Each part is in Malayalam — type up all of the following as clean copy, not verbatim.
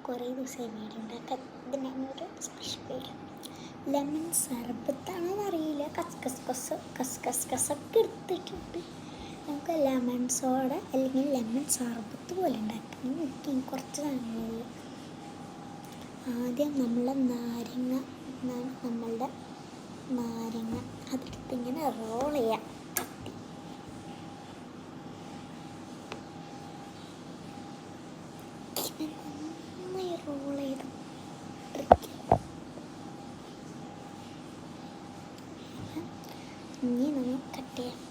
കുറേ ദിവസമായി വീഡിയോ ഉണ്ടാക്കാൻ. ഇതിനൊരു സ്പെഷ്യൽ വീഡിയോ. ലെമൺ സർബത്താണോന്ന് അറിയില്ല. കസൊക്കെ എടുത്തിട്ടുണ്ട്. നമുക്ക് ലെമൺ സോഡ അല്ലെങ്കിൽ ലെമൺ സർബത്ത് പോലെ ഉണ്ടാക്കാം. എനിക്ക് കുറച്ച് സാധനങ്ങളുള്ളൂ. ആദ്യം നമ്മളുടെ നാരങ്ങ അതെടുത്ത് ഇങ്ങനെ റോൾ ചെയ്യാം. നന്നായി റോൾ ചെയ്ത് ഇനി നമ്മൾ കട്ട് ചെയ്യാം.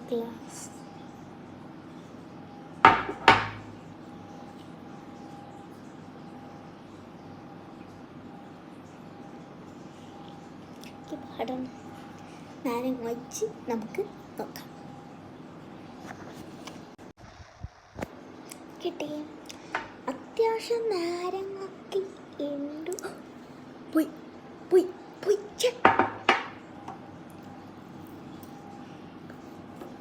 ഗ്ലാസ് പാടാണ്. നാരങ്ങ വച്ച് നമുക്ക് നോക്കാം. കിട്ടി. അത്യാവശ്യം നാരങ്ങൊക്കെ ഉണ്ട്.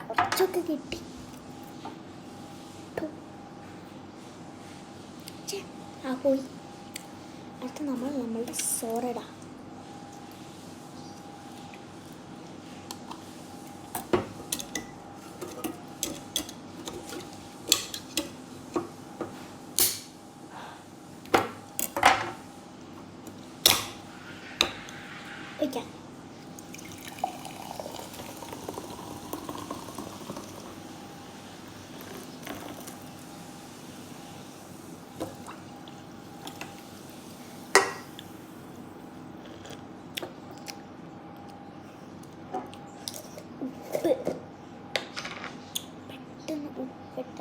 കുറച്ചൊക്കെ കിട്ടി. പോയി. അടുത്ത് നമ്മളുടെ സോഡ ഒഴിക്കാം. പെട്ടെന്ന് ഉപ്പിട്ട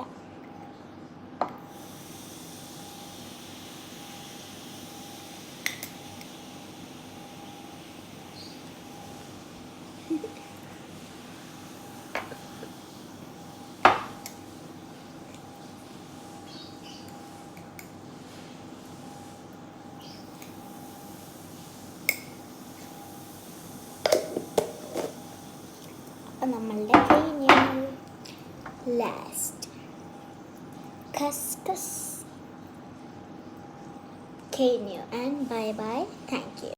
നമ്മളുടെ കഴിഞ്ഞു. ലാസ്റ്റ് കസ്കസ് കഴിഞ്ഞു. And bye bye. Thank you.